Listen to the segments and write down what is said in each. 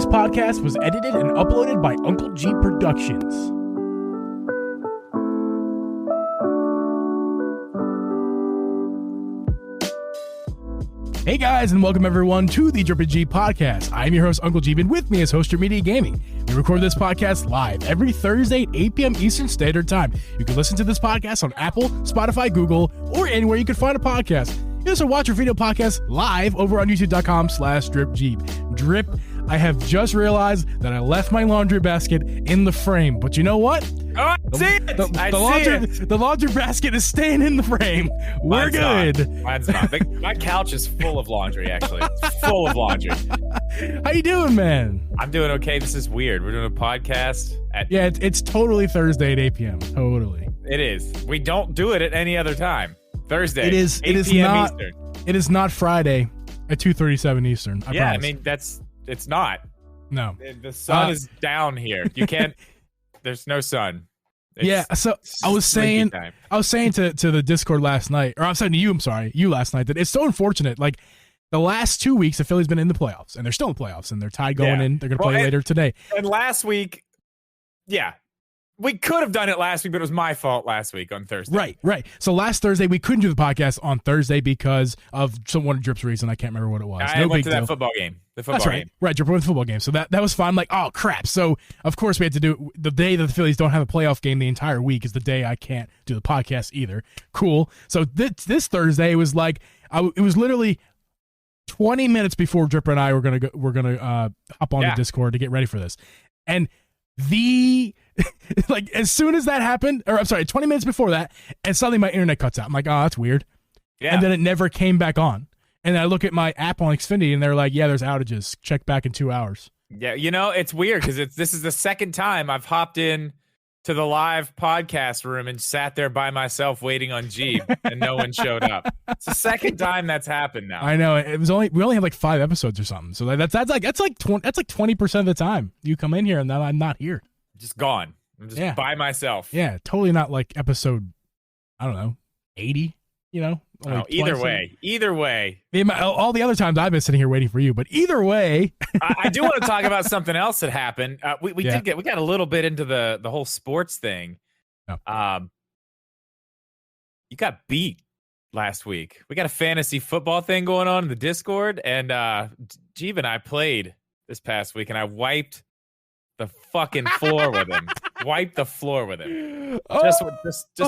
This podcast was edited and uploaded by Uncle Geeb Productions. Hey guys, and welcome everyone to the Drip and Geeb podcast. I'm your host, Uncle Geeb, and with me is Host Your Media Gaming. We record this podcast live every Thursday at 8 p.m. Eastern Standard Time. You can listen to this podcast on Apple, Spotify, Google, or anywhere you can find a podcast. You can also watch our video podcast live over on youtube.com/DripGeeb. Drip, I have just realized that I left my laundry basket in the frame, but you know what? Oh, I see it! The laundry basket is staying in the frame. We're good. Mine's not. My couch is full of laundry, actually. It's full of laundry. How you doing, man? I'm doing okay. This is weird. We're doing a podcast at... Yeah, it's totally Thursday at 8 p.m. Totally. It is. We don't do it at any other time. Thursday, It is 8 p.m. not, Eastern. It is not Friday at 2:37 Eastern. I promise. I mean, it's not. No. The sun is down here. You can't... There's no sun. So I was saying to the Discord last night, or I'm saying to you, last night, that it's so unfortunate. Like the last 2 weeks, the Phillies been in the playoffs, and they're still in the playoffs, and they're tied going in. They're going to play later today. And last week, we could have done it last week, but it was my fault last week on Thursday. Right. So last Thursday, we couldn't do the podcast on Thursday because of one of Drip's reason. I can't remember what it was. I went to that football game. That's right. Right, Drip went to the football game. So that was fun. I'm like, oh, crap. So, of course, we had to do it. The day that the Phillies don't have a playoff game the entire week is the day I can't do the podcast either. Cool. So this Thursday, it was like, it was literally 20 minutes before Drip and I were going to hop on the Discord to get ready for this. And like as soon as that happened, or I'm sorry, 20 minutes before that, and suddenly my internet cuts out. I'm like, oh, that's weird. Yeah. And then it never came back on. And I look at my app on Xfinity and they're like, yeah, there's outages. Check back in 2 hours. Yeah, it's weird because this is the second time I've hopped in to the live podcast room and sat there by myself waiting on Geeb and no one showed up. It's the second time that's happened now. I know. We only have like 5 episodes or something. So that's like 20% of the time you come in here and then I'm not here. Just gone. I'm just by myself. Yeah, totally not like episode, I don't know, 80, either way. All the other times I've been sitting here waiting for you, but either way. I do want to talk about something else that happened. We got a little bit into the whole sports thing. Oh. You got beat last week. We got a fantasy football thing going on in the Discord, and Geeb and I played this past week, and I wiped the fucking floor with him. Wiped the floor with him. Just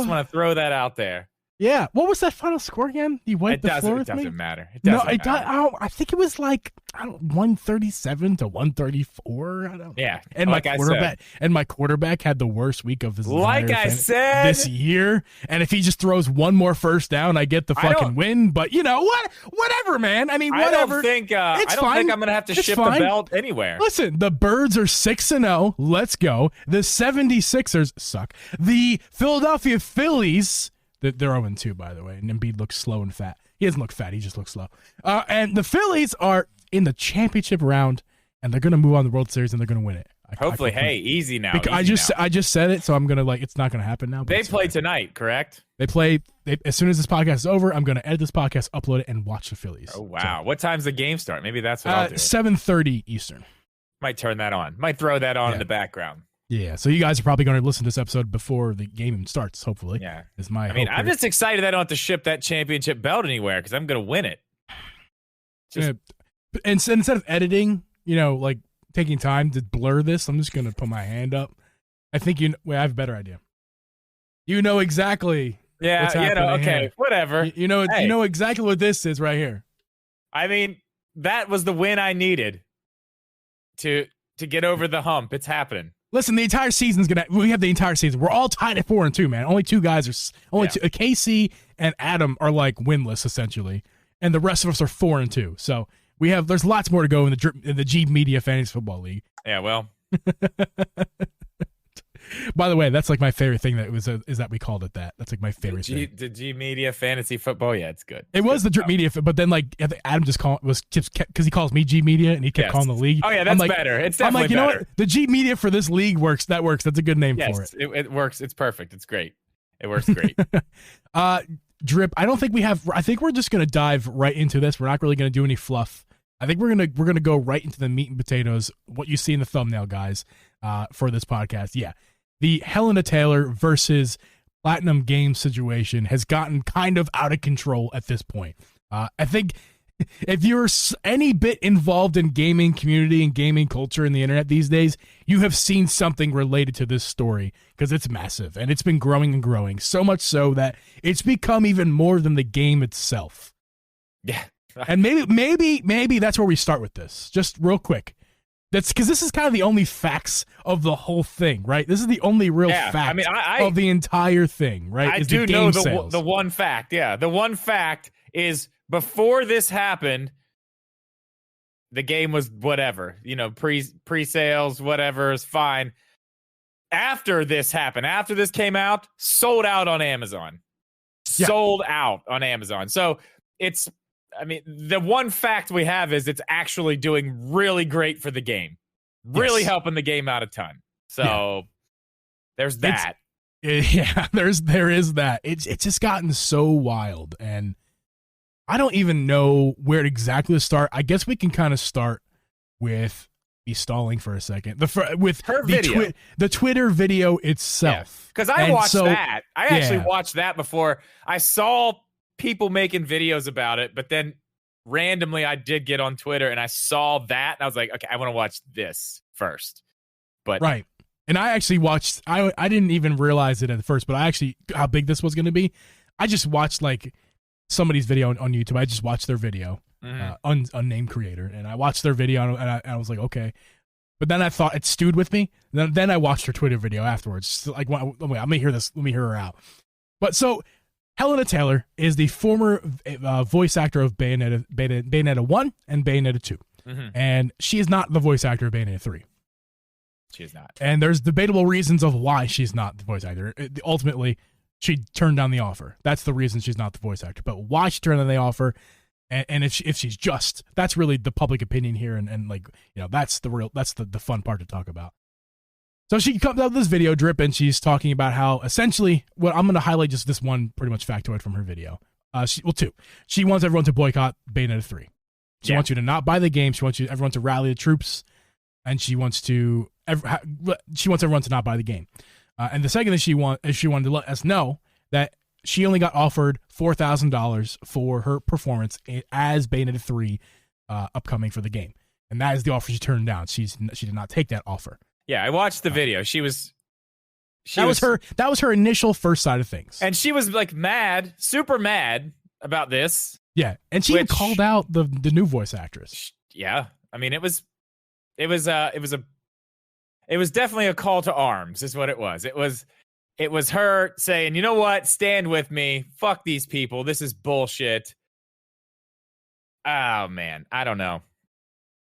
want to throw that out there. Yeah. What was that final score again? You wiped the floor with me? It doesn't matter. I think it was like 137 to 134. I don't know. Yeah. And my quarterback had the worst week of his this year. And if he just throws one more first down, I get the fucking win. But whatever, man. I mean, whatever. I don't think I'm gonna have to ship the belt anywhere. Listen, the Birds are 6-0. Let's go. The 76ers suck. The Philadelphia Phillies. They're 0-2, by the way. And Embiid looks slow and fat. He doesn't look fat. He just looks slow. And the Phillies are in the championship round, and they're going to move on to the World Series, and they're going to win it. Hopefully. Easy now. I just said it, so I'm going to, it's not going to happen now. They play tonight, correct? They play, as soon as this podcast is over, I'm going to edit this podcast, upload it, and watch the Phillies. Oh, wow. So, what time's the game start? Maybe that's what I'll do. 7:30 Eastern. Might turn that on. Might throw that on in the background. Yeah, so you guys are probably going to listen to this episode before the game starts, hopefully. Yeah. I'm just excited I don't have to ship that championship belt anywhere because I'm going to win it. And instead of editing, taking time to blur this, I'm just going to put my hand up. I think I have a better idea. You know exactly what's happening okay, here. Whatever. You know exactly what this is right here. I mean, that was the win I needed to get over the hump. It's happening. Listen, the entire season's we have the entire season. We're all tied at 4-2, man. Only two guys are two. Casey and Adam are like winless essentially, and the rest of us are 4-2. So there's lots more to go in the Geeb Media Fantasy Football League. Yeah, well. By the way, that's like my favorite thing is that we called it that. That's like my favorite thing. The Geeb Media Fantasy Football, yeah, it's good. It was the Drip Media, but then Adam just because he calls me Geeb Media and he kept calling the league. Oh yeah, that's better. It's definitely better. You know what? The Geeb Media for this league works. That works. That's a good name for it. It works. It's perfect. It's great. It works great. Drip, I think we're just gonna dive right into this. We're not really gonna do any fluff. I think we're gonna go right into the meat and potatoes. What you see in the thumbnail, guys, for this podcast. Yeah, the Hellena Taylor versus Platinum Games situation has gotten kind of out of control at this point. I think if you're any bit involved in gaming community and gaming culture in the internet these days, you have seen something related to this story because it's massive and it's been growing and growing, so much so that it's become even more than the game itself. Yeah. And maybe that's where we start with this, just real quick. That's because this is kind of the only facts of the whole thing, right? This is the only real fact of the entire thing, right? I do know the one fact. Yeah, the one fact is before this happened, the game was whatever, pre-sales, whatever is fine. After this happened, after this came out, sold out on Amazon. Yeah. Sold out on Amazon. So the one fact we have is it's actually doing really great for the game. Really helping the game out a ton. So there's that. There is that. It's just gotten so wild, and I don't even know where exactly to start. I guess we can kind of start with me stalling for a second. With her video. The Twitter video itself. Because I watched that. I actually watched that before. I saw people making videos about it, but then randomly I did get on Twitter and I saw that and I was like, okay, I want to watch this first. But right. And I actually watched, I didn't even realize it at first, but how big this was going to be. I just watched like somebody's video on YouTube. I just watched their video, unnamed creator, and I watched their video and I was like, okay. But then I thought it stewed with me. Then I watched her Twitter video afterwards. So like, wait, let me hear this. Let me hear her out. But so Hellena Taylor is the former voice actor of Bayonetta 1 and Bayonetta 2. Mm-hmm. And she is not the voice actor of Bayonetta 3. She is not. And there's debatable reasons of why she's not the voice actor. Ultimately, she turned down the offer. That's the reason she's not the voice actor. But why she turned down the offer, and if she's just, that's really the public opinion here. And like, that's the fun part to talk about. So she comes out with this video drip, and she's talking about how essentially, well, I'm going to highlight just this one pretty much factoid from her video. Two. She wants everyone to boycott Bayonetta 3. She wants you to not buy the game. She wants everyone to rally the troops, and she wants everyone to not buy the game. And the second thing she wanted to let us know that she only got offered $4,000 for her performance as Bayonetta 3 upcoming for the game, and that is the offer she turned down. She did not take that offer. Yeah, I watched the video. That was her initial first side of things. And she was like mad, super mad about this. Yeah, and she called out the new voice actress. Yeah. I mean, it was definitely a call to arms is what it was. It was her saying, "You know what? Stand with me. Fuck these people. This is bullshit." Oh man, I don't know.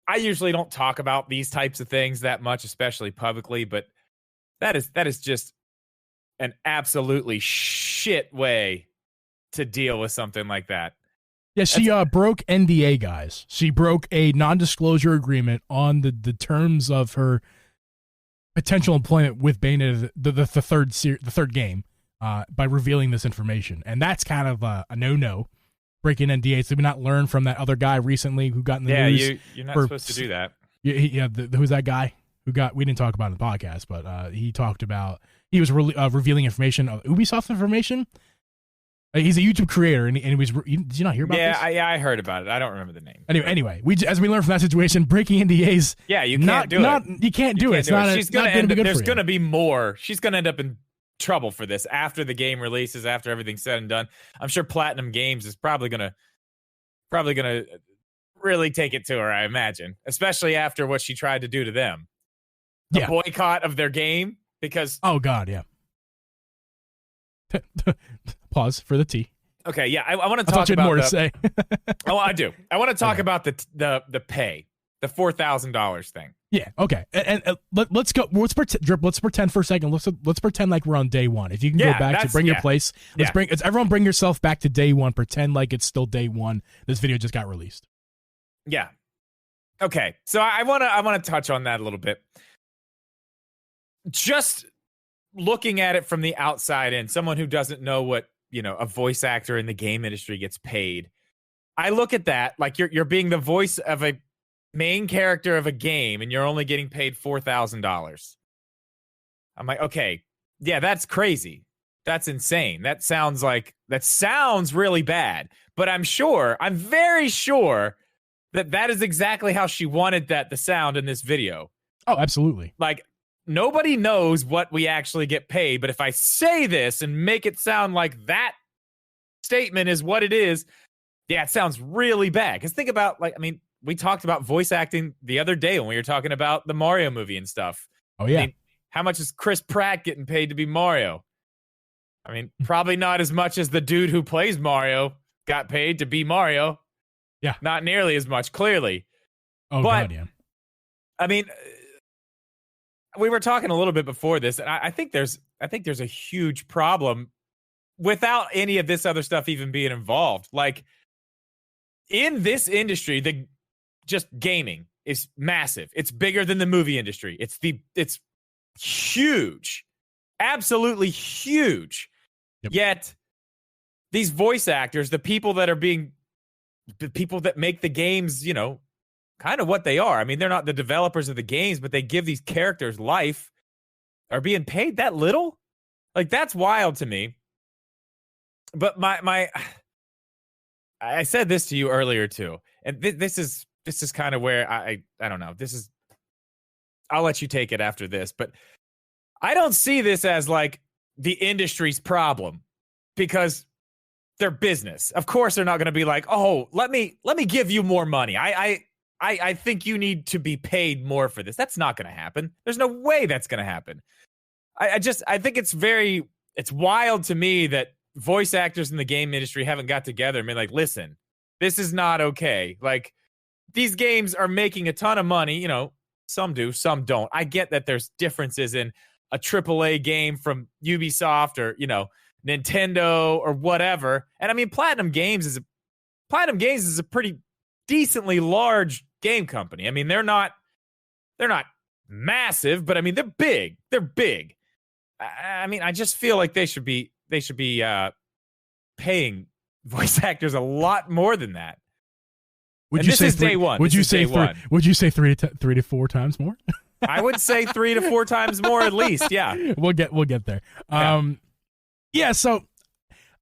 I usually don't talk about these types of things that much, especially publicly, but that is just an absolutely shit way to deal with something like that. Yeah, she broke NDA, guys. She broke a non-disclosure agreement on the terms of her potential employment with Bayonetta, the third game, by revealing this information, and that's kind of a no-no. Breaking NDAs. Did we not learn from that other guy recently who got in the news? Yeah, you're not supposed to do that. Yeah, who's that guy who got? We didn't talk about it in the podcast, but he talked about he was revealing information of Ubisoft information. He's a YouTube creator, and he was. Did you not hear about this? Yeah, I heard about it. I don't remember the name. Anyway, as we learned from that situation, breaking NDAs. Yeah, you can't do it. You can't do it. It's not. She's gonna end up. There's gonna be more. She's gonna end up in trouble for this after the game releases, after everything's said and done. I'm sure Platinum Games is probably gonna really take it to her, I imagine, especially after what she tried to do to them. A boycott of their game because oh god, yeah. Pause for the tea. Okay, yeah, I want to talk about more to say. Oh, I do. I want to talk about the pay, the $4,000 thing. Yeah. Okay. And let's go. Let's pretend for a second. Let's pretend like we're on day one. If you can go back to bring your place, let's everyone bring yourself back to day one. Pretend like it's still day one. This video just got released. Yeah. Okay. So I want to touch on that a little bit. Just looking at it from the outside in, someone who doesn't know what a voice actor in the game industry gets paid. I look at that like you're being the voice of a main character of a game and you're only getting paid $4,000. I'm like, okay, yeah, that's crazy. That's insane. That sounds really bad. But I'm very sure that is exactly how she wanted that to sound in this video. Oh, absolutely. Like, nobody knows what we actually get paid, but if I say this and make it sound like that statement is what it is, yeah, it sounds really bad. Because think about, we talked about voice acting the other day when we were talking about the Mario movie and stuff. Oh, yeah. How much is Chris Pratt getting paid to be Mario? Probably not as much as the dude who plays Mario got paid to be Mario. Yeah. Not nearly as much, clearly. Oh, but, God, yeah. We were talking a little bit before this, and I think there's a huge problem without any of this other stuff even being involved. Like, in this industry, just gaming is massive. It's bigger than the movie industry. It's huge, absolutely huge. Yep. Yet these voice actors, the people that make the games, kind of what they are. They're not the developers of the games, but they give these characters life, are being paid that little? Like, that's wild to me. But I said this to you earlier too, and this is kind of where I don't know. I'll let you take it after this, but I don't see this as like the industry's problem because they're business. Of course, they're not going to be like, oh, let me give you more money. I think you need to be paid more for this. That's not going to happen. There's no way that's going to happen. I think it's wild to me that voice actors in the game industry haven't got together and been like, listen, this is not okay. Like, these games are making a ton of money. Some do, some don't. I get that there's differences in a AAA game from Ubisoft or, Nintendo or whatever. And Platinum Games is a pretty decently large game company. They're not massive, but they're big. They're big. I just feel like they should be paying voice actors a lot more than that. Would you say day one? Would you say three to four times more? I would say 3 to 4 times more at least. Yeah, we'll get there. Yeah. So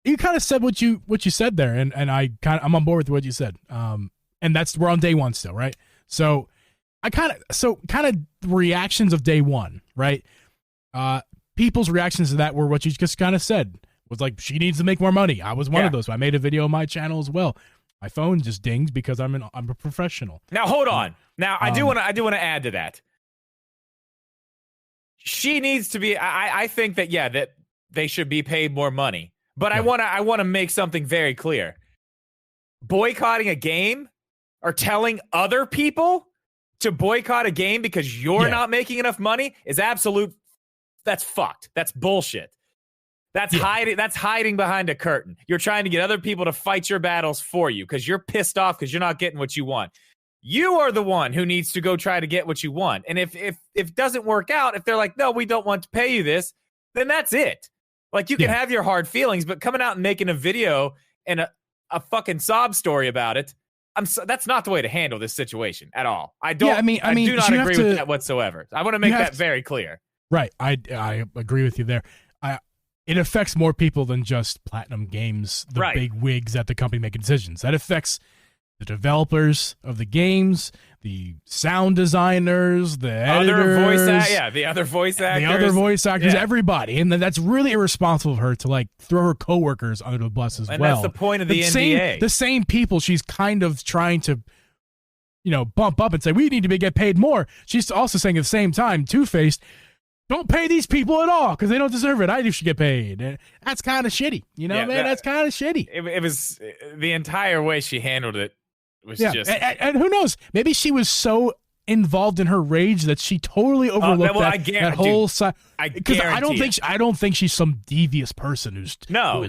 you kind of said what you said there, and I'm on board with what you said. And we're on day one still, right? So kind of reactions of day one, right? People's reactions to that were what you just kind of said. Was like, she needs to make more money. I was one of those. I made a video on my channel as well. My phone just dinged because I'm a professional. Now hold on. Now I do want to add to that. She needs to be. I think that that they should be paid more money. But I want to make something very clear. Boycotting a game or telling other people to boycott a game because you're not making enough money is absolute. That's fucked. That's bullshit. That's hiding behind a curtain. You're trying to get other people to fight your battles for you because you're pissed off because you're not getting what you want. You are the one who needs to go try to get what you want. And if it doesn't work out, if they're like, no, we don't want to pay you this, then that's it. Like, you can have your hard feelings, but coming out and making a video and a fucking sob story about it, that's not the way to handle this situation at all. I do not agree with that whatsoever. I want to make that very clear. Right. I agree with you there. It affects more people than just Platinum Games, the big wigs at the company making decisions. That affects the developers of the games, the sound designers, the editors, the other voice actors, everybody. And then that's really irresponsible of her to like throw her coworkers under the bus as well. And that's the point of the NDA. The same people she's kind of trying to, bump up and say, we need to get paid more. She's also saying at the same time, two-faced, don't pay these people at all because they don't deserve it. I should get paid. And that's kind of shitty. That's kind of shitty. It was the entire way she handled it was just. And who knows? Maybe she was so involved in her rage that she totally overlooked that whole side. Because I don't think she's some devious person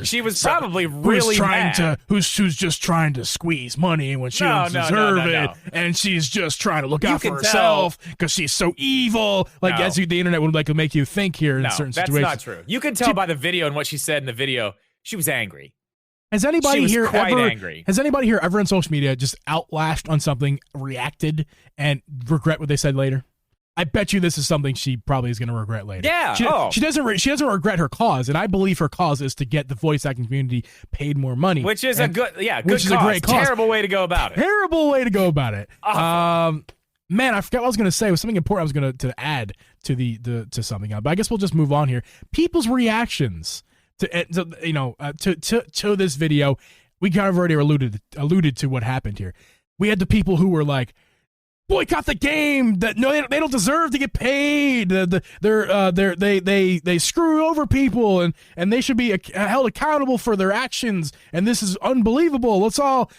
she was probably really who's just trying to squeeze money when she doesn't deserve it, and she's just trying to look out for herself because she's so evil. As the internet would like to make you think here in certain situations. That's not true. You can tell by the video and what she said in the video. She was angry. Has anybody here angry. Has anybody here ever on social media just outlashed on something, reacted, and regret what they said later? I bet you this is something she probably is going to regret later. Yeah. She doesn't regret her cause, and I believe her cause is to get the voice acting community paid more money, which is a great cause. A great cause. Terrible way to go about it. Terrible way to go about it. Awful. Man, I forgot what I was going to say. It was something important I was going to add to to something else, but I guess we'll just move on here. People's reactions to this video. We kind of already alluded to what happened here. We had the people who were like, boycott the game. That no, they don't deserve to get paid. They screw over people, and they should be held accountable for their actions. And this is unbelievable. Let's all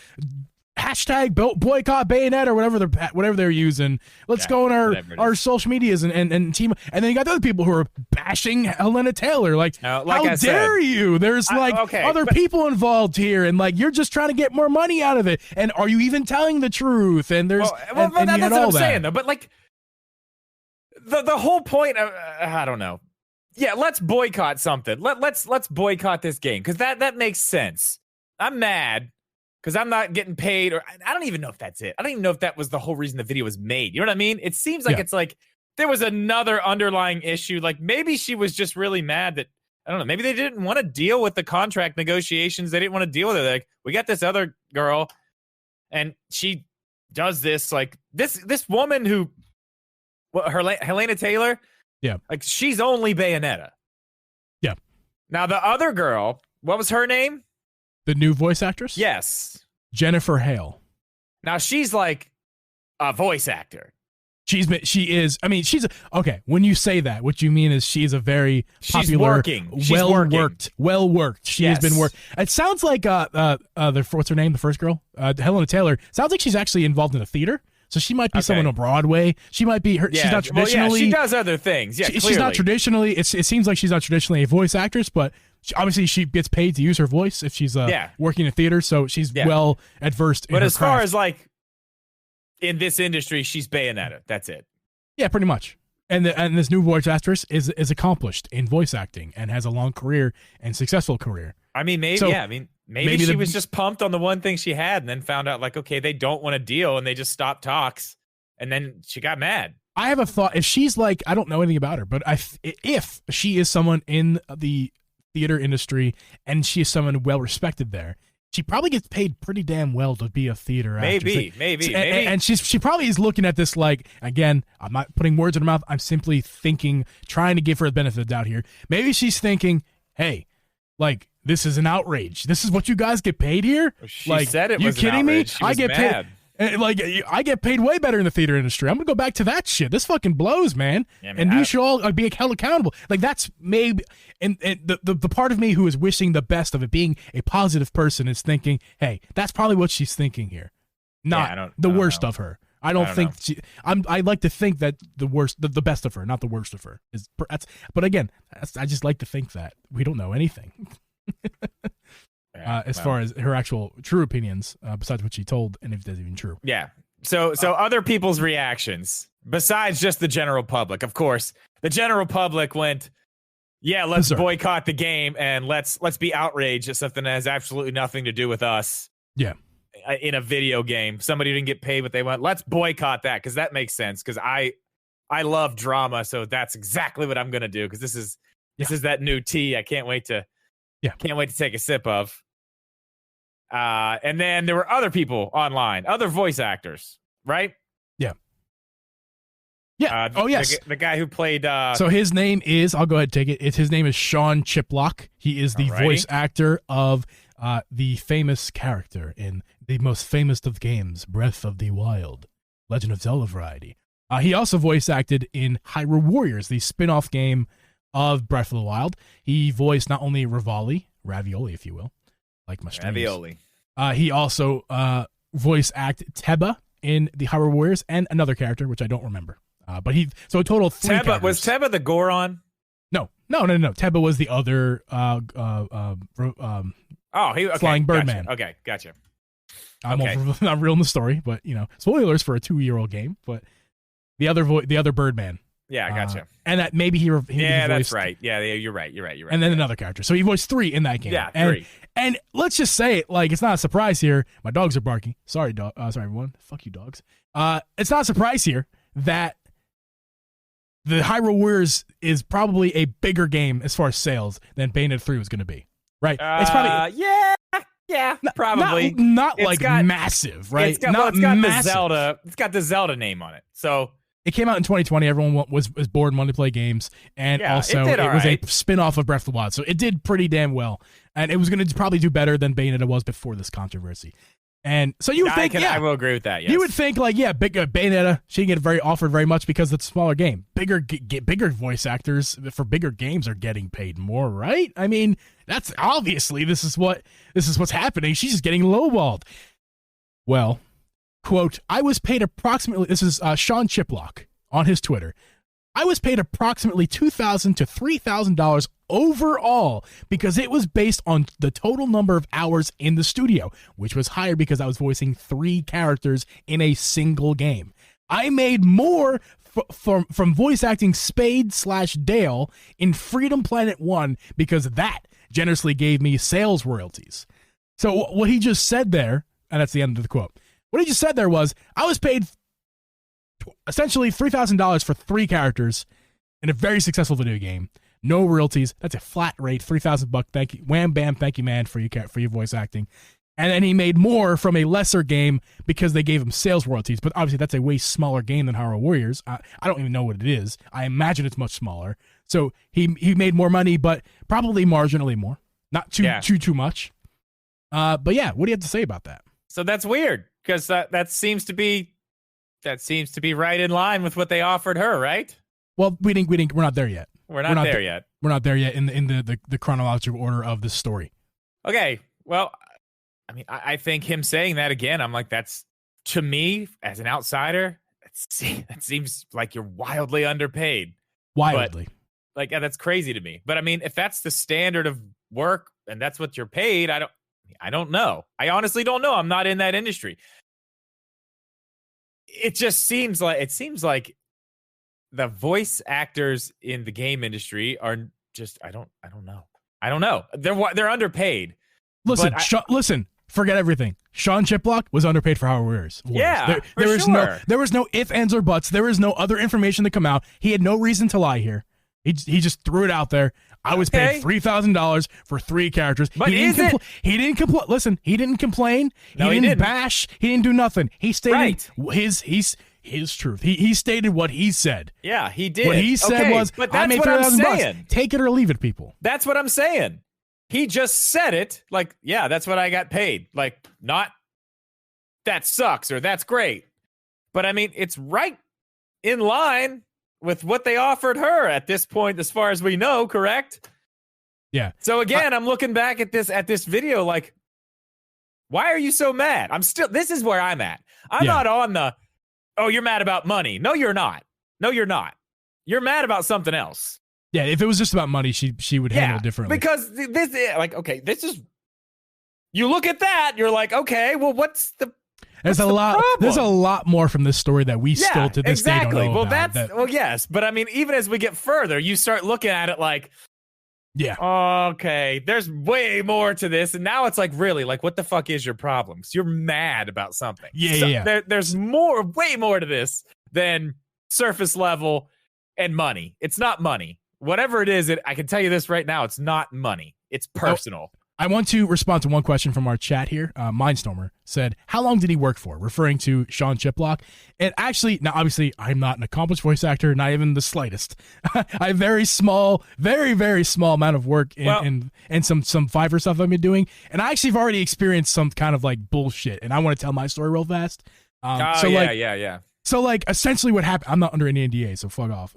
hashtag boycott Bayonetta or whatever they're using. Let's go on our social medias and team. And then you got the other people who are bashing Hellena Taylor. Like how dare you? There's other people involved here, and like you're just trying to get more money out of it. And are you even telling the truth? And there's that's what I'm saying though. But like the whole point of I don't know. Yeah, let's boycott something. Let's boycott this game because that makes sense. I'm mad because I'm not getting paid, or I don't even know if that's it. I don't even know if that was the whole reason the video was made. You know what I mean? It seems like it's like there was another underlying issue. Like maybe she was just really mad that, I don't know, maybe they didn't want to deal with the contract negotiations. They didn't want to deal with it. Like, we got this other girl and she does this, like this woman who, Hellena Taylor? Yeah. Like she's only Bayonetta. Yeah. Now the other girl, what was her name? The new voice actress? Yes. Jennifer Hale. Now she's like a voice actor. Okay, when you say that, what you mean is she's a very popular, well worked. She has been worked. It sounds like what's her name? The first girl? Hellena Taylor. Sounds like she's actually involved in the theater. So she might be someone on Broadway. She might be her. She's not traditionally. She does other things. Yeah, she's not traditionally. It seems like she's not traditionally a voice actress, but obviously she gets paid to use her voice if she's working in theater. So she's well adversed. In but her as craft. far as like in this industry, she's Bayonetta. That's it. Yeah, pretty much. And this new voice actress is accomplished in voice acting and has a long career and successful career. I mean, maybe she was just pumped on the one thing she had and then found out like, okay, they don't want to deal and they just stopped talks. And then she got mad. I have a thought. If she's like, I don't know anything about her, but if she is someone in the theater industry and she is someone well respected there, she probably gets paid pretty damn well to be a theater actress. Maybe. And she probably is looking at this like, again, I'm not putting words in her mouth. I'm simply thinking, trying to give her the benefit of the doubt here. Maybe she's thinking, hey, like, this is an outrage. This is what you guys get paid here? She said it was you kidding me? I get mad. paid. Like, I get paid way better in the theater industry. I'm gonna go back to that shit. This fucking blows, man. Yeah, and you should all be held accountable. Like, that's maybe, and the part of me who is wishing the best of it, being a positive person, is thinking, hey, that's probably what she's thinking here, not the worst of her. I don't think I like to think that the best of her, not the worst of her, is. But again, I just like to think that we don't know anything. As far as her actual true opinions, besides what she told, and if that's even true. Yeah. So other people's reactions, besides just the general public, of course, the general public went, yeah, let's boycott the game and let's be outraged at something that has absolutely nothing to do with us. Yeah. In a video game, somebody didn't get paid what they want. Let's boycott that because that makes sense. Because I love drama, so that's exactly what I'm gonna do. Because this is that new tea. I can't wait to take a sip of. And then there were other people online, other voice actors, right? Yeah. Yeah. Yes. The guy who played. So his name is, I'll go ahead and take it. His name is Sean Chiplock. He is the voice actor of the famous character in the most famous of games, Breath of the Wild, Legend of Zelda variety. He also voice acted in Hyrule Warriors, the spin-off game of Breath of the Wild. He voiced not only Ravioli, if you will, like my streams. Ravioli. He also voice acted Teba in the Hyrule Warriors and another character, which I don't remember. But a total of 3 characters. Was Teba the Goron? No. Teba was the other flying Birdman. Gotcha. Okay, gotcha. I'm not real in the story, but spoilers for a 2-year-old game. But the other Birdman Yeah, I gotcha. And that maybe he voiced, that's right. Yeah, you're right. And then another character. So he voiced 3 in that game. Yeah, and, 3. And let's just say it, like, it's not a surprise here. My dogs are barking. Sorry, dog. Sorry, everyone. Fuck you, dogs. It's not a surprise here that the Hyrule Warriors is probably a bigger game as far as sales than Bayonetta 3 was going to be. Right? It's probably probably not like massive, right? It's got the Zelda name on it. So it came out in 2020. Everyone was bored and wanted to play games, and also it was a spin-off of Breath of the Wild, so it did pretty damn well. And it was going to probably do better than Bayonetta was before this controversy. And so you would think, I will agree with that. Yes. You would think, like, Bayonetta, she didn't get offered very much because it's a smaller game. Bigger voice actors for bigger games are getting paid more, right? I mean, that's obviously this is what's happening. She's just getting lowballed. Well, quote, I was paid approximately. This is Sean Chiplock on his Twitter. I was paid approximately $2,000 to $3,000 overall because it was based on the total number of hours in the studio, which was higher because I was voicing 3 characters in a single game. I made more from voice acting Spade/Dale in Freedom Planet 1 because that generously gave me sales royalties. So what he just said there, and that's the end of the quote, what he just said there was, I was paid essentially $3,000 for 3 characters in a very successful video game. No royalties. That's a flat rate. $3,000. Thank you. Wham bam. Thank you, man, for your voice acting. And then he made more from a lesser game because they gave him sales royalties. But obviously, that's a way smaller game than Hyrule Warriors. I don't even know what it is. I imagine it's much smaller. So he made more money, but probably marginally more. Not too much. But yeah, what do you have to say about that? So that's weird because that seems to be right in line with what they offered her, right? Well, we're not there yet. We're not there yet. We're not there yet in the chronological order of the story. Okay. Well, I mean, I think him saying that again, I'm like, that's, to me, as an outsider, that seems like you're wildly underpaid. Wildly. But, that's crazy to me. But I mean, if that's the standard of work and that's what you're paid, I don't know. I honestly don't know. I'm not in that industry. It seems like the voice actors in the game industry are just, I don't know. They're underpaid. Listen, forget everything. Sean Chiplock was underpaid for Hyrule Warriors. Yeah, there was no ifs, ands, or buts. There was no other information to come out. He had no reason to lie here. He just threw it out there. I was paid $3,000 for 3 characters. But he didn't complain. Listen, he didn't complain. No, he didn't bash. He didn't do nothing. He stated his truth. He stated what he said. Yeah, he did. What he said was, but that's I made what I'm $3,000. saying. Take it or leave it, people. That's what I'm saying. He just said it like, yeah, that's what I got paid. Like, not that sucks or that's great. But I mean, it's right in line with what they offered her at this point, as far as we know, correct? Yeah. So again, I'm looking back at this video like, why are you so mad? This is where I'm at. I'm not on the, oh, you're mad about money. No, you're not. No, you're not. You're mad about something else. Yeah, if it was just about money, she would handle it differently. Because this is, you look at that, you're like, okay, well, what's the There's a lot more from this story that we still to this day don't know about. Well, yes, but I mean, even as we get further, you start looking at it like, okay, there's way more to this, and now it's like, really, like, what the fuck is your problem? 'Cause you're mad about something. There's way more to this than surface level and money. It's not money. Whatever it is, I can tell you this right now, it's not money. It's personal. I want to respond to one question from our chat here. Mindstormer said, how long did he work for? Referring to Sean Chiplock. And actually, now obviously, I'm not an accomplished voice actor, not even the slightest. I have very small, very, very small amount of work and some Fiverr stuff I've been doing. And I actually have already experienced some kind of like bullshit. And I want to tell my story real fast. So like essentially what happened, I'm not under any NDA, so fuck off.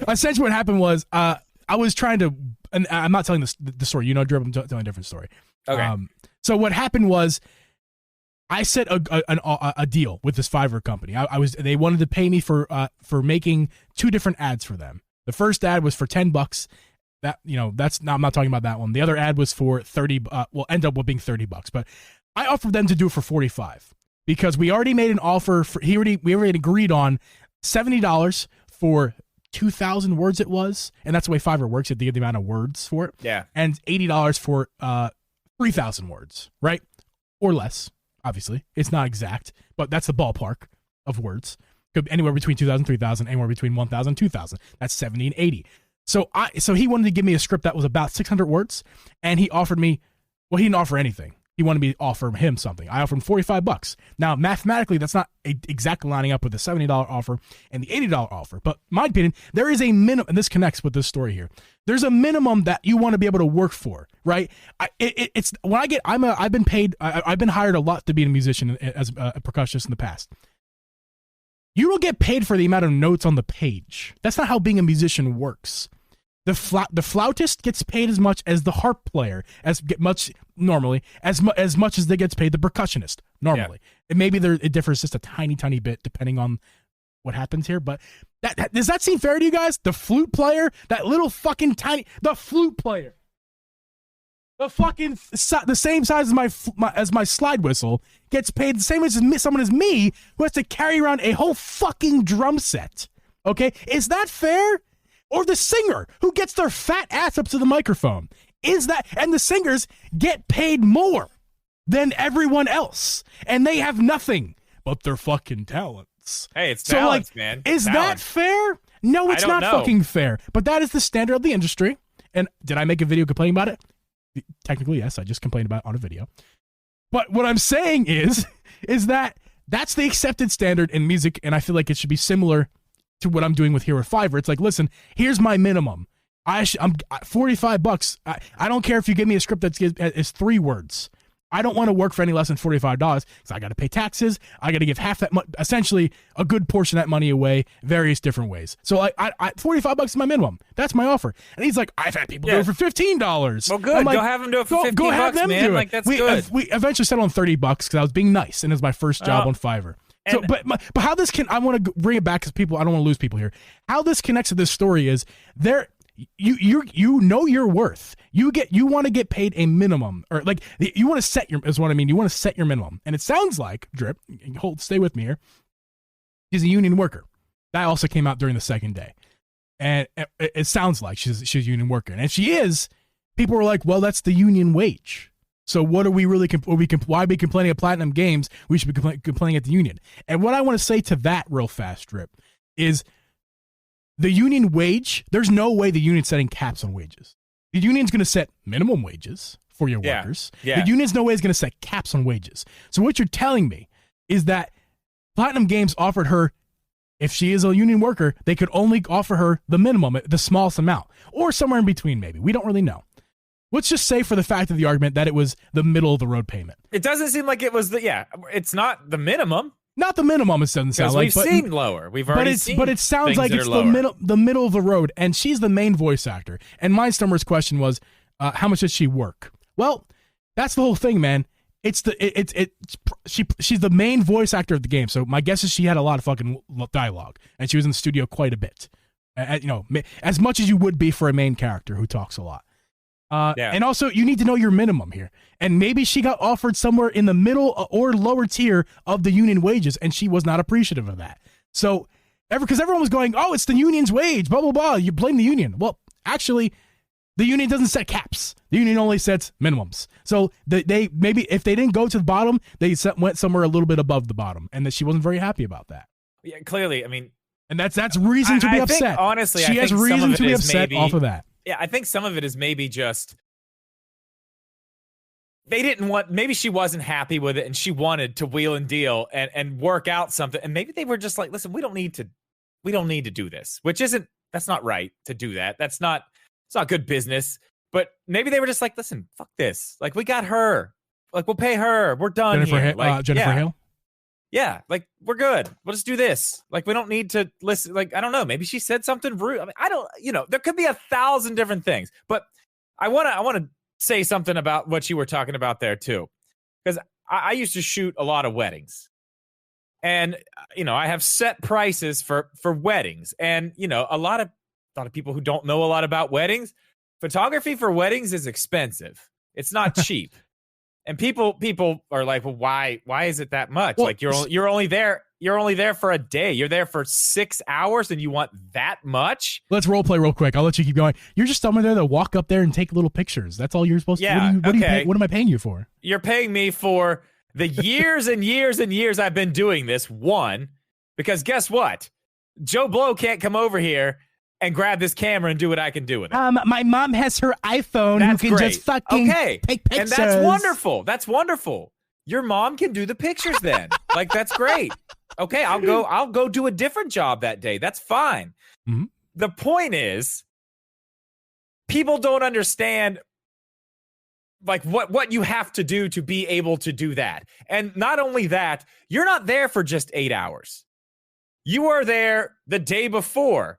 Essentially what happened was I was trying to, and I'm not telling the story, you know, Drip, I'm telling a different story. Okay. So what happened was I set a deal with this Fiverr company. They wanted to pay me for making 2 different ads for them. The first ad was for $10. That, you know, I'm not talking about that one. The other ad was for 30, end up with being $30, but I offered them to do it for 45 because we already made an offer we already agreed on $70 for 2,000 words it was, and that's the way Fiverr works. You have to get the amount of words for it. Yeah. And $80 for 3,000 words, right? Or less, obviously. It's not exact, but that's the ballpark of words. Could be anywhere between 2,000, 3,000, anywhere between 1,000, 2,000. That's 70 and 80. So he wanted to give me a script that was about 600 words, and he offered me, well, he didn't offer anything. He wanted me to offer him something. I offered him $45. Now, mathematically, that's not exactly lining up with the $70 offer and the $80 offer. But in my opinion, there is a minimum, and this connects with this story here. There's a minimum that you want to be able to work for, right? It's when I've been paid. I've been hired a lot to be a musician as a percussionist in the past. You don't get paid for the amount of notes on the page. That's not how being a musician works. The flautist gets paid as much as the harp player, as much as they gets paid the percussionist normally. Yeah. And maybe it differs just a tiny bit depending on what happens here. But does that seem fair to you guys? The flute player, that little fucking the flute player, the same size as my slide whistle, gets paid the same as someone as me who has to carry around a whole fucking drum set. Okay, is that fair? Or the singer who gets their fat ass up to the microphone. And the singers get paid more than everyone else. And they have nothing but their fucking talents. Hey, it's talents, man. Is that fair? No, it's not fucking fair. But that is the standard of the industry. And did I make a video complaining about it? Technically, yes. I just complained about it on a video. But what I'm saying is that that's the accepted standard in music. And I feel like it should be similar to what I'm doing with here at Fiverr. It's like, listen, here's my minimum. I'm $45. I don't care if you give me a script that's 3 words. I don't want to work for any less than $45 because I got to pay taxes. I got to give half that, essentially a good portion of that money away, various different ways. So $45 is my minimum. That's my offer. And he's like, I've had people do it for $15. Well, good. Like, go have them do it for $15. Go have them man. Do it. Like, that's good. We eventually settled on $30 because I was being nice, and it was my first job on Fiverr. So, but how this I want to bring it back because I don't want to lose people here. How this connects to this story is you know your worth. You want to get paid a minimum, or like you want to set is what I mean. You want to set your minimum, and it sounds like Drip. Stay with me here. She's a union worker. That also came out during the second day, and it sounds like she's a union worker, and if she is, people were like, well, that's the union wage. So what are we really, why are we complaining at Platinum Games? We should be complaining at the union. And what I want to say to that real fast, Drip, is the union wage, there's no way the union's setting caps on wages. The union's going to set minimum wages for your workers. Yeah. The union's no way is going to set caps on wages. So what you're telling me is that Platinum Games offered her, if she is a union worker, they could only offer her the minimum, the smallest amount, or somewhere in between maybe. We don't really know. Let's just say for the fact of the argument that it was the middle of the road payment. It doesn't seem like it was it's not the minimum. Not the minimum, it doesn't sound like. We've seen lower. We've already seen. But it sounds like it's the middle of the road, and she's the main voice actor. And Mindstormer's question was, how much does she work? Well, that's the whole thing, man. She's the main voice actor of the game. So my guess is she had a lot of fucking dialogue, and she was in the studio quite a bit. As much as you would be for a main character who talks a lot. And also, you need to know your minimum here. And maybe she got offered somewhere in the middle or lower tier of the union wages, and she was not appreciative of that. So, because everyone was going, oh, it's the union's wage, blah, blah, blah. You blame the union. Well, actually, the union doesn't set caps. The union only sets minimums. So, they maybe if they didn't go to the bottom, they went somewhere a little bit above the bottom, and that she wasn't very happy about that. Yeah, clearly, I mean. And that's reason to be upset. Think, honestly, she has reason to be upset off of that. Yeah, I think some of it is maybe just maybe she wasn't happy with it and she wanted to wheel and deal and work out something. And maybe they were just like, listen, we don't need to do this, that's not right to do that. It's not good business. But maybe they were just like, listen, fuck this. Like, we got her. Like, we'll pay her. We're done here. Jennifer Hale? Yeah, like, we're good. We'll just do this. Like, we don't need to listen. Like, I don't know. Maybe she said something rude. I mean, there could be 1,000 different things. But I want to say something about what you were talking about there, too. Because I used to shoot a lot of weddings. And, I have set prices for weddings. And, a lot of people who don't know a lot about weddings, photography for weddings is expensive. It's not cheap. And people are like, well, why is it that much? Well, like you're only there for a day. You're there for 6 hours and you want that much? Let's role play real quick. I'll let you keep going. You're just someone there to walk up there and take little pictures. That's all you're supposed to do. What am I paying you for? You're paying me for the years and years and years I've been doing this. One, because guess what? Joe Blow can't come over here and grab this camera and do what I can do with it. My mom has her iPhone who can just fucking take pictures. And that's wonderful. That's wonderful. Your mom can do the pictures then. Like, that's great. Okay, I'll go do a different job that day. That's fine. Mm-hmm. The point is, people don't understand like what you have to do to be able to do that. And not only that, you're not there for just 8 hours. You are there the day before,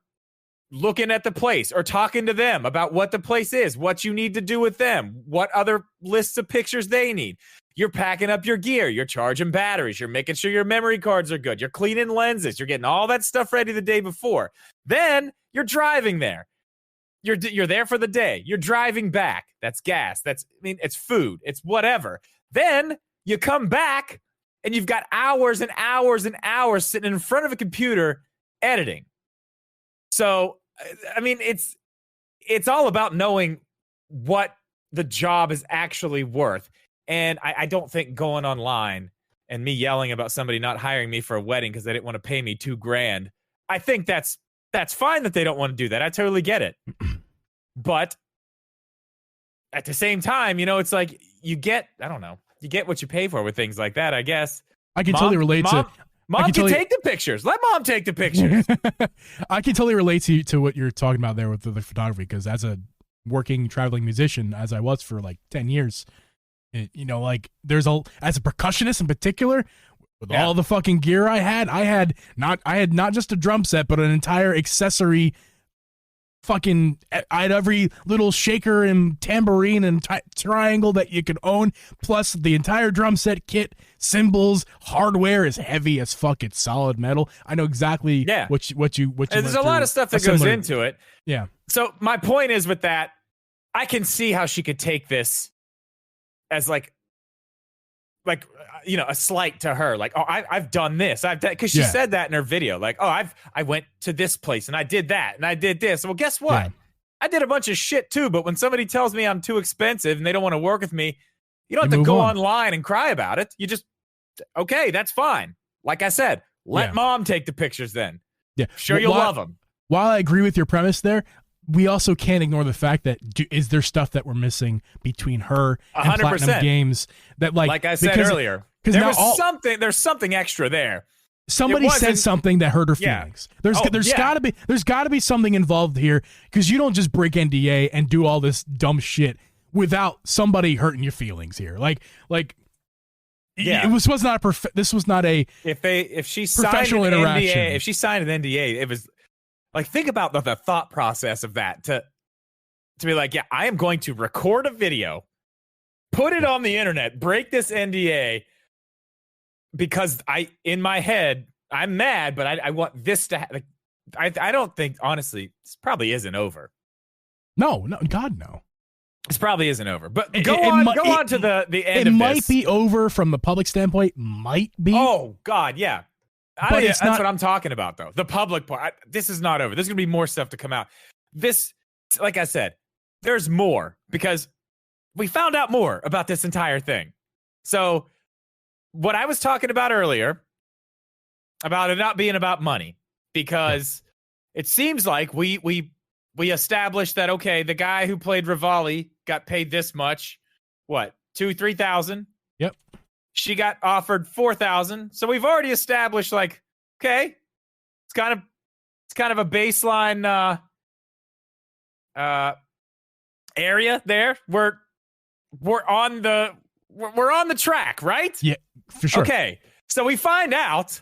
looking at the place or talking to them about what the place is, what you need to do with them, what other lists of pictures they need. You're packing up your gear. You're charging batteries. You're making sure your memory cards are good. You're cleaning lenses. You're getting all that stuff ready the day before. Then you're driving there. You're there for the day. You're driving back. That's gas. It's food. It's whatever. Then you come back and you've got hours and hours and hours sitting in front of a computer editing. So, I mean, it's all about knowing what the job is actually worth. And I don't think going online and me yelling about somebody not hiring me for a wedding because they didn't want to pay me $2,000, I think that's fine that they don't want to do that. I totally get it. But at the same time, it's like you get what you pay for with things like that, I guess. I can totally relate to... Mom can take the pictures. Let mom take the pictures. I can totally relate to what you're talking about there with the photography, because as a working, traveling musician, as I was for like 10 years, like as a percussionist in particular, with all the fucking gear I had not just a drum set, but an entire accessory. I had every little shaker and tambourine and triangle that you could own, plus the entire drum set kit, cymbals, hardware is heavy as fuck. It's solid metal. I know exactly what you. And there's a lot of stuff that goes into it. Yeah. So my point is with that, I can see how she could take this as like a slight to her, like, oh, I've done this, because she said that in her video, like, oh, I went to this place and I did that and I did this. Well, guess what? Yeah. I did a bunch of shit too. But when somebody tells me I'm too expensive and they don't want to work with me, you don't have to go online and cry about it. You just, okay, that's fine. Like I said, let mom take the pictures then. Yeah, sure, you'll love them. While I agree with your premise there, we also can't ignore the fact that is there stuff that we're missing between her and 100%. Platinum Games that like I said earlier, there's something extra there. Somebody said something that hurt her feelings. There's gotta be something involved here, because you don't just break NDA and do all this dumb shit without somebody hurting your feelings here. This was not a if she professional signed an interaction. NDA, if she signed an NDA, it was like, think about the thought process of that to be like, yeah, I am going to record a video, put it on the internet, break this NDA because in my head, I'm mad, but I want this to happen. I don't think, honestly, this probably isn't over. No, God, no. This probably isn't over. But go on to the end of this. It might be over from the public standpoint. Might be. Oh, God, yeah. That's what I'm talking about, though. The public part. This is not over. There's going to be more stuff to come out. This, like I said, there's more, because we found out more about this entire thing. So what I was talking about earlier, about it not being about money, because it seems like we established that, okay, the guy who played Rivali got paid this much. What, $2,000-$3,000? Yep. She got offered $4,000. So we've already established, like, okay, it's kind of a baseline area there. We're on the track, right? Yeah, for sure. Okay. So we find out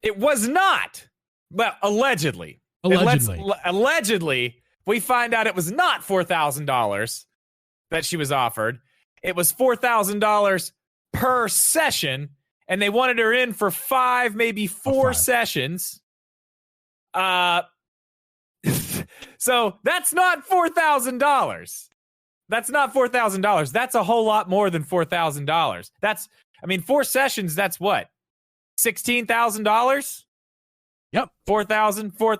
it was not, well, allegedly, we find out it was not $4,000 that she was offered. It was $4,000 per session, and they wanted her in for 5, maybe 4 sessions. So that's not $4,000. That's not $4,000. That's a whole lot more than $4,000. That's, I mean, 4 sessions, that's what? $16,000? Yep. 4,000. Yeah,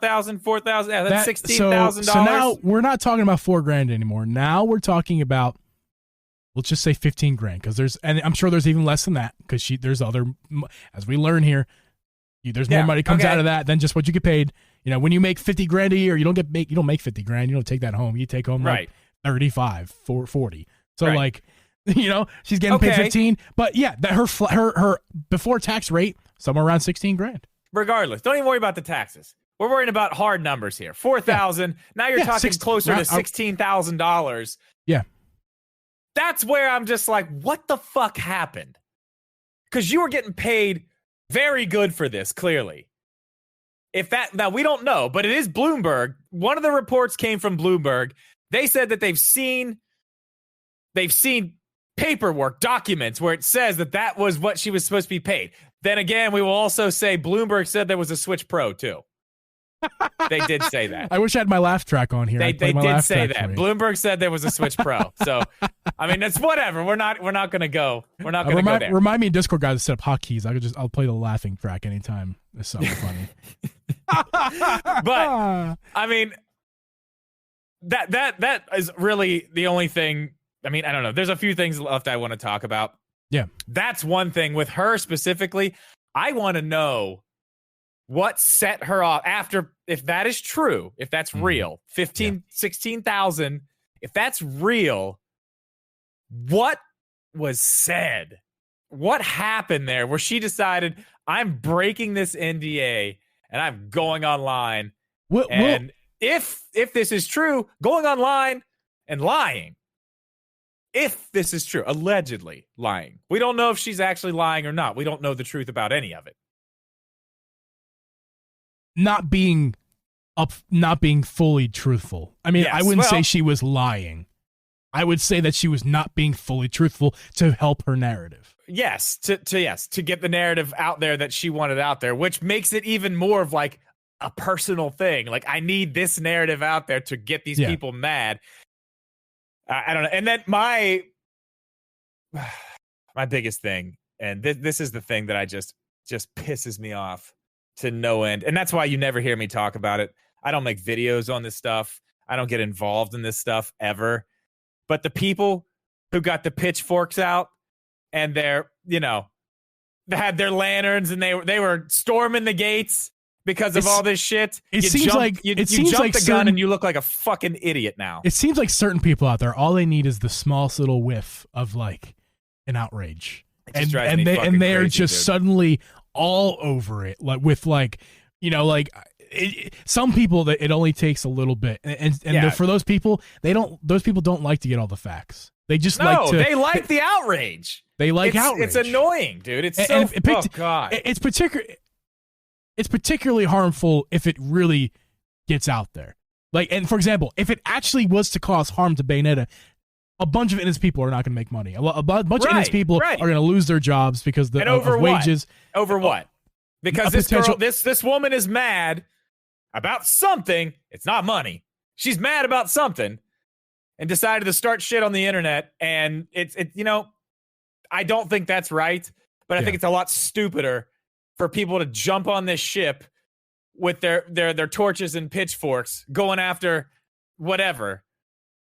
that's $16,000. So now we're not talking about $4,000 anymore. Now we're talking about, let's just say $15,000, because and I'm sure there's even less than that, because there's other, as we learn here, there's more money comes out of that than just what you get paid. You know, when you make $50,000 a year, you don't make $50,000. You don't take that home. You take home like 35, 40. So like, you know, she's getting paid 15. But yeah, that her before tax rate somewhere around $16,000. Regardless, don't even worry about the taxes. We're worrying about hard numbers here. 4,000. Now you're talking closer to $16,000. Yeah. That's where I'm just like, what the fuck happened? Because you were getting paid very good for this, clearly. Now we don't know, but it is Bloomberg. One of the reports came from Bloomberg. They said that they've seen paperwork, documents where it says that was what she was supposed to be paid. Then again, we will also say Bloomberg said there was a Switch Pro too. They did say that. I wish I had my laugh track on here. They did say that. Bloomberg said there was a Switch Pro. So, I mean, it's whatever. We're not going to go. We're not going to go there. Remind me in Discord guys to set up hotkeys. I'll play the laughing track anytime there's something funny. But I mean, that is really the only thing. I mean, I don't know. There's a few things left I want to talk about. Yeah. That's one thing with her specifically. I want to know what set her off after, if that is true, if that's real, 16,000, if that's real, what was said? What happened there where she decided, I'm breaking this NDA and I'm going online? If this is true, going online and lying. If this is true, allegedly lying. We don't know if she's actually lying or not. We don't know the truth about any of it. Not being fully truthful. I mean, I wouldn't say she was lying. I would say that she was not being fully truthful to help her narrative. Yes, to get the narrative out there that she wanted out there, which makes it even more of like a personal thing. Like, I need this narrative out there to get these people mad. I don't know. And then my biggest thing, and this is the thing that I just pisses me off to no end. And that's why you never hear me talk about it. I don't make videos on this stuff. I don't get involved in this stuff ever. But the people who got the pitchforks out and they had their lanterns and they were storming the gates because of all this shit. You jump the gun and you look like a fucking idiot now. It seems like certain people out there, all they need is the smallest little whiff of like an outrage. And they are just suddenly all over it, like with like, some people that it only takes a little bit, and for those people, those people don't like to get all the facts. They just they like the outrage. They like outrage. It's annoying, dude. It's God. It's particularly harmful if it really gets out there. Like, and for example, if it actually was to cause harm to Bayonetta, a bunch of innocent people are not going to make money. A bunch of innocent people are going to lose their jobs because of wages. Over what? Because this woman is mad about something. It's not money. She's mad about something and decided to start shit on the internet. And I don't think that's right, but I think it's a lot stupider for people to jump on this ship with their torches and pitchforks going after whatever.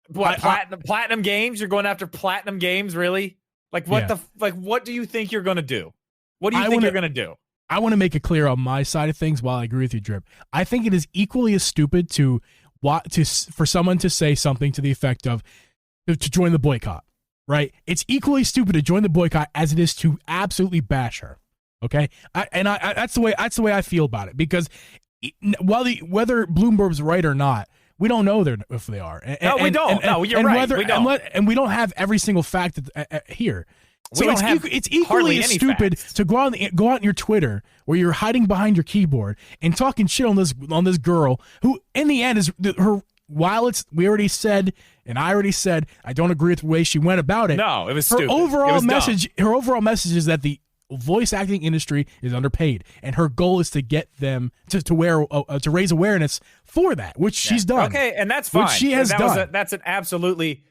What, platinum games? You're going after platinum games, really? Like what do you think you're going to do? What do you think you're going to do? I want to make it clear on my side of things while I agree with you, Drip. I think it is equally as stupid for someone to say something to the effect of to join the boycott, right? It's equally stupid to join the boycott as it is to absolutely bash her. Okay? That's the way I feel about it, because whether Bloomberg's right or not, we don't know if they are. We don't. No, you're right. We don't. And we don't have every single fact here. So it's equally as stupid to go out on your Twitter where you're hiding behind your keyboard and talking shit on this girl who, in the end, is her. While we already said, and I already said, I don't agree with the way she went about it. No, it was stupid. Her overall message is that the voice acting industry is underpaid, and her goal is to get them to raise awareness for that, which she's done. Okay, and that's fine. Which she has done. That's an absolutely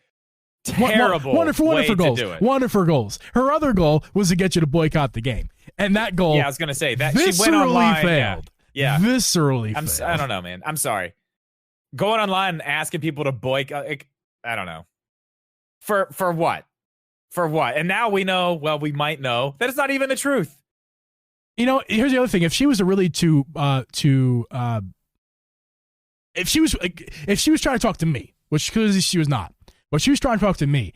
terrible one of her goals. to do it. One of her goals. Her other goal was to get you to boycott the game. And that goal, I was going to say that viscerally she went online, failed. Yeah. Viscerally failed. I don't know, man. I'm sorry. Going online and asking people to boycott, I don't know. For what? For what? And now we know, well, we might know that it's not even the truth. You know, here's the other thing. If she was really if she was trying to talk to me, which clearly she was not, but she was trying to talk to me,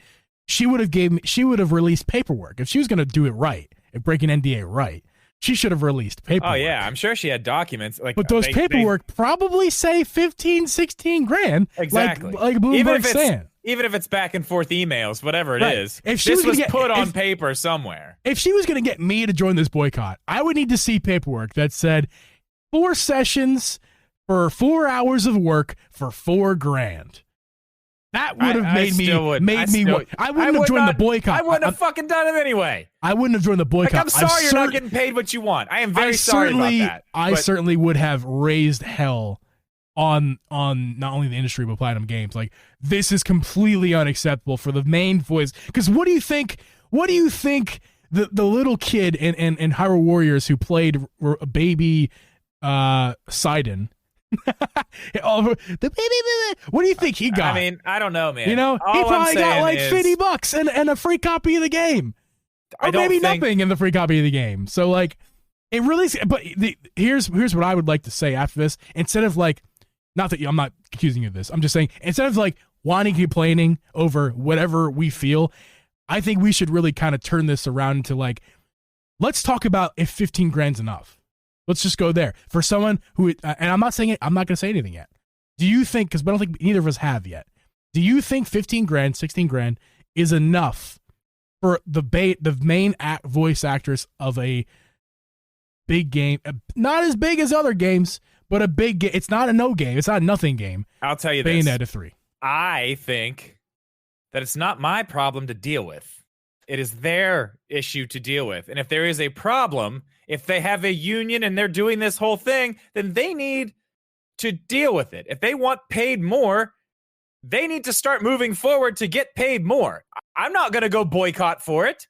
she would have released paperwork. If she was going to do it right and break an NDA right, she should have released paperwork. Oh yeah, I'm sure she had documents. But those paperwork probably say 15, 16 grand. Exactly. Like Bloomberg's saying. Even if it's back and forth emails, whatever it is, if she this was get, put on paper somewhere. If she was going to get me to join this boycott, I would need to see paperwork that said 4 sessions for 4 hours of work for $4,000. That would have made me. I wouldn't have joined the boycott. I wouldn't have fucking done it anyway. I wouldn't have joined the boycott. I'm sorry you're not getting paid what you want. I am very sorry about that. I certainly would have raised hell on not only the industry but Platinum Games. Like, this is completely unacceptable for the main voice. Because what do you think the little kid in Hyrule Warriors who played baby Sidon? What do you think he got? I mean, I don't know, man. You know, he probably got like $50 and a free copy of the game, or maybe nothing in the free copy of the game. So like, it really. But here's what I would like to say after this. Instead of like, not that I'm not accusing you of this. I'm just saying, instead of like whining, complaining over whatever we feel, I think we should really kind of turn this around into like, let's talk about if 15 grand's enough. Let's just go there. For someone who, and I'm not saying it, I'm not going to say anything yet. Do you think, because I don't think neither of us have yet, do you think 15 grand, 16 grand is enough for the main voice actress of a big game? Not as big as other games, but a big game. It's not a no game. It's not a nothing game. I'll tell you Bayonetta this. 3. I think that it's not my problem to deal with. It is their issue to deal with. And if there is a problem, if they have a union and they're doing this whole thing, then they need to deal with it. If they want paid more, they need to start moving forward to get paid more. I'm not going to go boycott for it.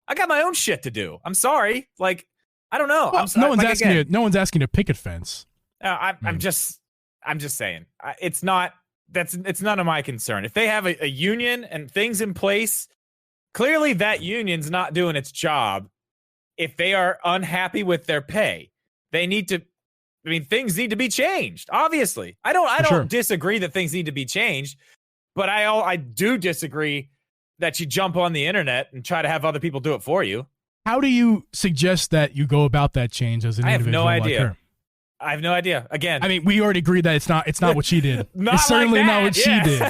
I got my own shit to do. I'm sorry. Like, I don't know. Well, no one's asking to picket fence. I'm just saying it's none of my concern. If they have a union and things in place, clearly that union's not doing its job. If they are unhappy with their pay, things need to be changed. Obviously, I don't disagree that things need to be changed, but I do disagree that you jump on the internet and try to have other people do it for you. How do you suggest that you go about that change as an individual? I have no idea. Like her? I have no idea. Again, I mean, we already agreed that it's not what she did. It's certainly not what she did. Dude,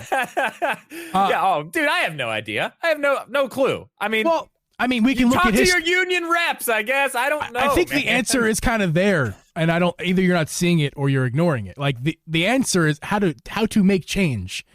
I have no idea. I have no clue. I mean, we can look at your union reps, I guess. I don't know. I think the answer is kind of there, and either you're not seeing it or you're ignoring it. Like the answer is how to make change.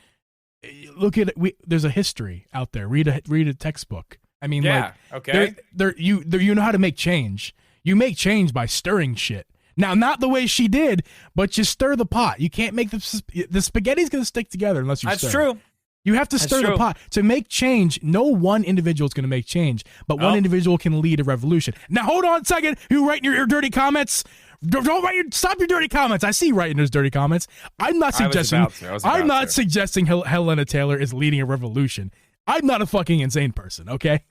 Look at it. There's a history out there. Read a textbook. I mean, okay. You know how to make change. You make change by stirring shit. Now, not the way she did, but you stir the pot. You can't make the spaghetti's going to stick together unless you stir. That's true. You have to stir the pot. To make change, no one individual is going to make change, but one individual can lead a revolution. Now, hold on a second. You writing your dirty comments? Stop your dirty comments. I see you writing those dirty comments. I'm not suggesting suggesting Hellena Taylor is leading a revolution. I'm not a fucking insane person, okay?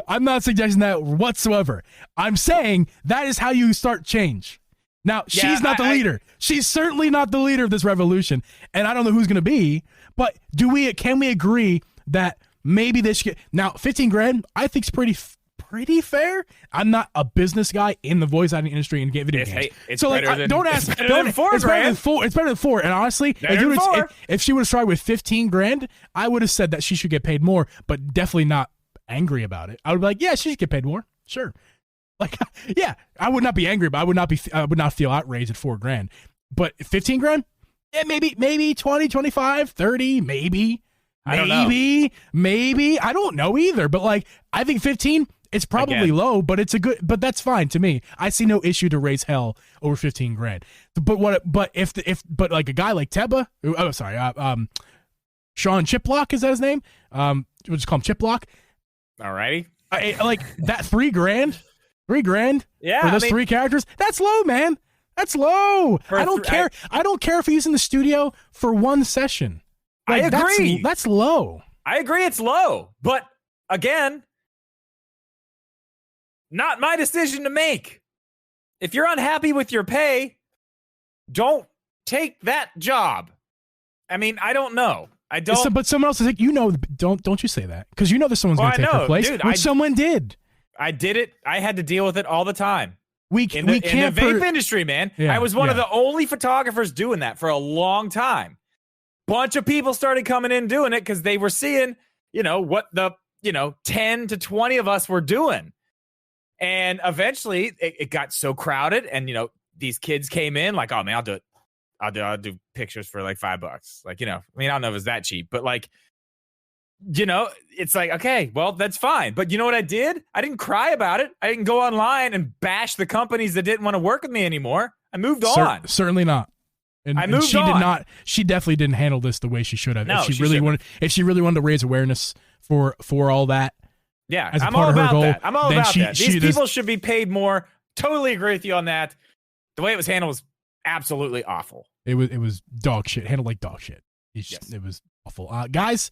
I'm not suggesting that whatsoever. I'm saying that is how you start change. Now, she's not the leader. She's certainly not the leader of this revolution, and I don't know who's going to be, but can we agree that maybe this should, now 15 grand I think is pretty fair. I'm not a business guy in the voice acting industry and video games. It's so better don't ask. It's better than $4,000. It's better than $4,000. And honestly, if she would have started with 15 grand, I would have said that she should get paid more, but definitely not angry about it. I would be like, yeah, she should get paid more. Sure. Like, yeah, I would not be angry, but I would not feel outraged at $4 grand. But 15 grand? Yeah, maybe 20, 25, 30, maybe. I don't know. Maybe. I don't know either. But like, I think 15, it's probably low, but but that's fine to me. I see no issue to raise hell over 15 grand. But like a guy like Teba, Sean Chiplock, is that his name? We'll just call him Chiplock. All righty. Like that $3,000 for those 3 characters. That's low, man. That's low. I don't care. I don't care if he's in the studio for 1 session. Like, I agree. That's low. I agree it's low. But again, not my decision to make. If you're unhappy with your pay, don't take that job. I mean, I don't know. I don't. But someone else is like, don't you say that, because there's someone's going to take her place. Dude, someone did. I did it. I had to deal with it all the time. We in the vape industry, man. Yeah, I was one of the only photographers doing that for a long time. Bunch of people started coming in doing it because they were seeing, what the 10 to 20 of us were doing. And eventually it got so crowded, and these kids came in like, oh man, I'll do it. I'll do pictures for like $5. Like, I mean, I don't know if it's that cheap, but like, it's like, okay, well, that's fine. But you know what I did? I didn't cry about it. I didn't go online and bash the companies that didn't want to work with me anymore. I moved on. Certainly not. And she did not. She definitely didn't handle this the way she should have. No, if she really wanted to raise awareness for all that. Yeah, as a I'm part all of her about goal, that. I'm all about that. These people just should be paid more. Totally agree with you on that. The way it was handled was absolutely awful. It was dog shit. Handled like dog shit. It was awful. Guys,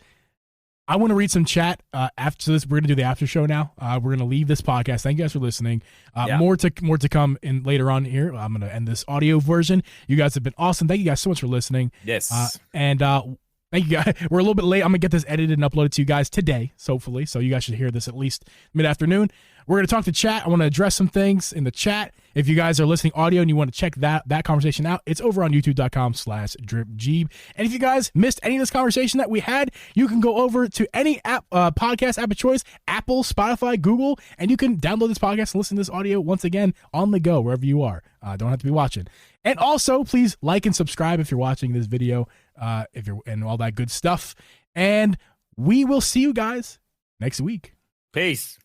I want to read some chat after this. We're going to do the after show now. We're going to leave this podcast. Thank you guys for listening. More to come in later on here. I'm going to end this audio version. You guys have been awesome. Thank you guys so much for listening. Yes. And thank you guys. We're a little bit late. I'm going to get this edited and uploaded to you guys today, hopefully. So you guys should hear this at least mid-afternoon. We're going to talk to chat. I want to address some things in the chat. If you guys are listening audio and you want to check that conversation out, it's over on youtube.com/dripjeeb. And if you guys missed any of this conversation that we had, you can go over to any podcast app of choice, Apple, Spotify, Google, and you can download this podcast and listen to this audio once again on the go, wherever you are. Don't have to be watching. And also, please like and subscribe if you're watching this video, and all that good stuff. And we will see you guys next week. Peace.